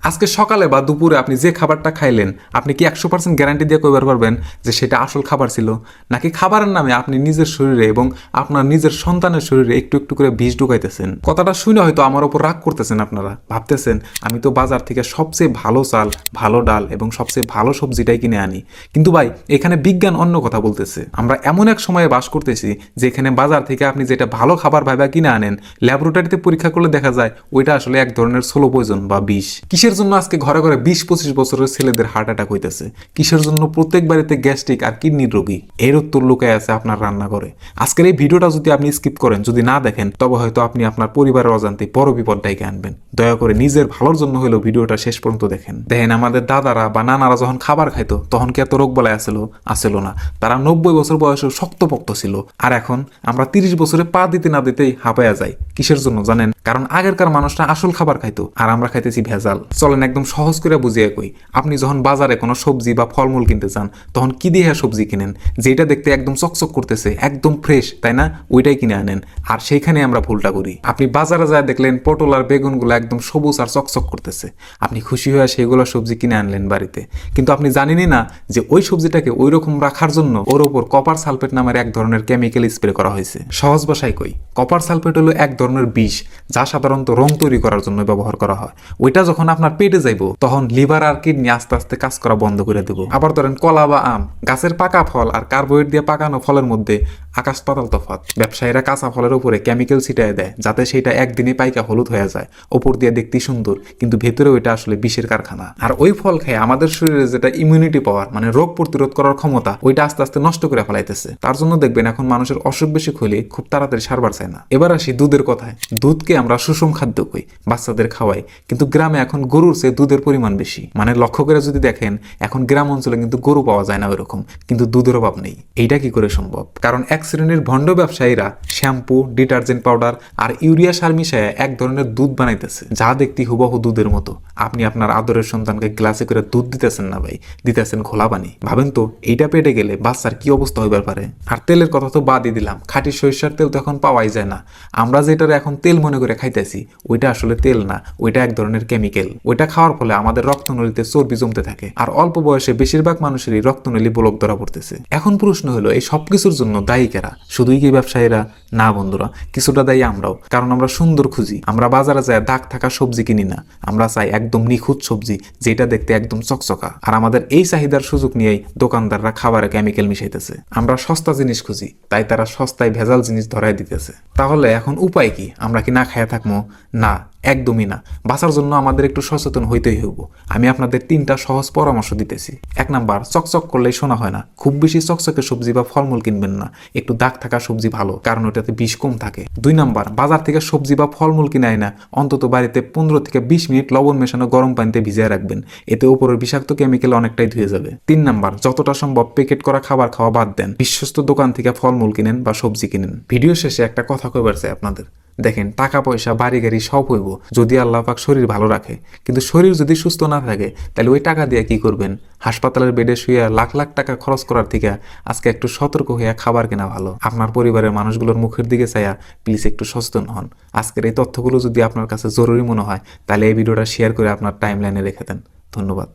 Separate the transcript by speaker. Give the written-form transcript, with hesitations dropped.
Speaker 1: আজকে সকালে বা দুপুরে আপনি যে খাবারটা খাইলেন আপনি কি 100% গ্যারান্টি দিয়ে কইবার পারবেন যে সেটা আসল খাবার ছিল, নাকি খাবারের নামে আপনি নিজের শরীরে এবং আপনার নিজের সন্তানের শরীরে একটু একটু করে বিষ ঢুকাইতেছেন? কথাটা শুনে হয়তো আমার ওপর রাগ করতেছেন, আপনারা ভাবতেছেন আমি তো বাজার থেকে সবচেয়ে ভালো চাল, ভালো ডাল এবং সবচেয়ে ভালো সবজিটাই কিনে আনি। কিন্তু ভাই, এখানে বিজ্ঞান অন্য কথা বলতেছে। আমরা এমন এক সময়ে বাস করতেছি যেখানে বাজার থেকে আপনি যেটা ভালো খাবার ভাইবা কিনে আনেন, ল্যাবরেটরিতে পরীক্ষা করলে দেখা যায় ওইটা আসলে এক ধরনের স্লো পয়জন বা বিষ। কিসের জন্য আজকে ঘরে ঘরে 20-25 বছরের ছেলেদের হার্ট অ্যাটাক হইতেছে? কিসের জন্য প্রত্যেক বাড়িতে গ্যাস্ট্রিক আর কিডনির রোগী? এর উত্তর লুকায় আছে আপনার রান্নাঘরে। আজকের এই ভিডিওটা যদি আপনি স্কিপ করেন, যদি না দেখেন, তবে হয়তো আপনি আপনার পরিবারের অজান্তে বড় বিপদ ডেকে আনবেন। দয়া করে নিজের ভালোর জন্য হলেও ভিডিওটা শেষ পর্যন্ত দেখেন। দেখেন, আমাদের দাদারা বা নানারা যখন খাবার খাইতো তখন কি এত রোগ বলায় আসলো না। তারা 90 বছর বয়সেও শক্তপোক্ত ছিল। আর এখন আমরা 30 বছরে পা দিতে না দিতেই হাঁপায়া যাই। কিসের জন্য জানেন? কারণ আগেরকার মানুষরা আসল খাবার খাইতো আর আমরা খাইতেছি ভেজাল। চলেন একদম সহজ করে বুঝিয়ে কই। আপনি যখন বাজারে কোনো সবজি বা ফলমূল কিনতে চান, তখন কি দিয়ে সবজি কিনেন? যেটা দেখতে একদম চকচক করতেছে, একদম ফ্রেশ, তাই না? ওইটাই কিনে আনেন। আর সেইখানে আমরা ভুলটা করি। আপনি বাজারে যায় দেখলেন পটল আর বেগুনগুলো একদম সবুজ আর চকচক করতেছে, আপনি খুশি হয়ে সেইগুলো সবজি কিনে আনলেন বাড়িতে। কিন্তু আপনি জানেনই না যে ওই সবজিটাকে ওই রকম রাখার জন্য ওর ওপর কপার সালফেট নামের এক ধরনের কেমিক্যাল স্প্রে করা হয়েছে। সহজ ভাষায় কই, কপার সালফেট হলো এক ধরনের বিষ, যা সাধারণত রং তৈরি করার জন্য ব্যবহার করা হয়। ওইটা যখন আপনার পেটে যাইব, তখন লিভার আর কিডনি আস্তে আস্তে কাজ করা বন্ধ করে দেব। আবার ধরেন কলা বা আম, গাছের পাকা ফল আর কার্বোহাইড্রেট দিয়ে পাকানো ফলের মধ্যে আকাশ পাতাল তফাৎ। ব্যবসায়ীরা কাঁচা ফলের উপরে কেমিক্যাল ছিটায় দেয় যাতে সেটা একদিনে পাইকা হলুদ হয়ে যায়। ওপর দিয়ে দেখতে সুন্দর, কিন্তু ভেতরে ওইটা আসলে বিষের কারখানা। আর ওই ফল খেয়ে আমাদের শরীরে যেটা ইমিউনিটি পাওয়ার, মানে রোগ প্রতিরোধ করার ক্ষমতা, ওইটা আস্তে আস্তে নষ্ট করে ফেলাইতেছে। তার জন্য দেখবেন এখন মানুষের অসুখ বিসুখ হলে খুব তাড়াতাড়ি সারবার চায় না। এবার আসি দুধের কথায়। দুধকে আমরা সুষম খাদ্য কই, বাচ্চাদের খাওয়াই, কিন্তু গ্রামে এখন গরুর চেয়ে দুধের পরিমাণ বেশি। মানে লক্ষ্য করে যদি দেখেন, এখন গ্রাম অঞ্চলে কিন্তু গরু পাওয়া যায় না ওইরকম, কিন্তু দুধের অভাব নেই। এইটা কি করে সম্ভব? কারণ এক শ্রেণীর ভণ্ড ব্যবসায়ীরা শ্যাম্পু, ডিটারজেন্ট পাউডার আর ইউরিয়া সার মিশায় এক ধরনের দুধ বানাইতেছে, যা দেখতে হুবহু দুধের মতো। আপনি আপনার আদরের সন্তানকে গ্লাসে করে দুধ দিতেছেন না ভাই, দিতেছেন খোলা পানি। ভাবেন তো এইটা পেটে গেলে বাচ্চার কি অবস্থা হইবার পারে? আর তেলের কথা তো বাদই দিলাম, খাঁটি সরিষার তেল তো এখন পাওয়াই যায় না। আমরা যেটার এখন তেল মনে করে খাইতেছি, ওইটা আসলে তেল না, ওইটা এক ধরনের কেমিক্যাল। ওইটা খাওয়ার ফলে আমাদের রক্তনলীতে চর্বি জমতে থাকে, আর অল্প বয়সে বেশিরভাগ মানুষেরই রক্তনলী ব্লক ধরা পড়তেছে। এখন প্রশ্ন হলো, এই সবকিছুর জন্য দায়ী কারা? শুধুই কি ব্যবসায়ীরা? না বন্ধুরা, কিছুটা দায়ী আমরাও। কারণ আমরা সুন্দর খুঁজি, আমরা বাজারে যায় দাগ থাকা সবজি কিনি না, আমরা চাই একদম নিখুঁত সবজি, যেটা দেখতে একদম চকচকা। আর আমাদের এই চাহিদার সুযোগ নিয়েই দোকানদাররা খাবারে কেমিক্যাল মিশাইতেছে। আমরা সস্তা জিনিস খুঁজি, তাই তারা সস্তায় ভেজাল জিনিস ধরাই দিতেছে। তাহলে এখন উপায় কি? আমরা কি না খাইয়া থাকবো? না, একদমই না। বাঁচার জন্য আমাদের একটু সচেতন হইতেই হইব। আমি আপনাদের 3টা সহজ পরামর্শ দিতেছি। 1 নাম্বার, চকচক করলেই শোনা হয় না। খুব বেশি চকচকে সবজি বা ফলমূল কিনবেন না, একটু দাগ থাকা সবজি ভালো, কারণ ওটাতে বিষ কম থাকে। 2 নাম্বার, বাজার থেকে সবজি বা ফলমূল কিনাই না, অন্তত বাড়িতে 15 থেকে 20 মিনিট লবণ মেশানো গরম পানিতে ভিজিয়ে রাখবেন, এতে উপরের বিষাক্ত কেমিক্যাল অনেকটাই ধুয়ে যাবে। 3 নাম্বার, যতটা সম্ভব প্যাকেট করা খাবার খাওয়া বাদ দেন, বিশ্বস্ত দোকান থেকে ফলমূল কিনেন বা সবজি কিনেন। ভিডিও শেষে একটা কথা কইবার চাই আপনাদের। দেখেন, টাকা পয়সা বাড়ি গাড়ি সব হইব যদি আল্লাহ পাক শরীর ভালো রাখে, কিন্তু শরীর যদি সুস্থ না থাকে, তাহলে ওই টাকা দিয়ে কি করবেন? হাসপাতালের বেডে শুয়ে লাখ লাখ টাকা খরচ করার থেকে আজকে একটু সতর্ক হইয়া খাবার কেনা ভালো। আপনার পরিবারের মানুষগুলোর মুখের দিকে চাইয়া প্লিজ একটু সচেতন হন। আজকের এই তথ্যগুলো যদি আপনার কাছে জরুরি মনে হয়, তাহলে এই ভিডিওটা শেয়ার করে আপনার টাইমলাইনে রেখে দেন। ধন্যবাদ।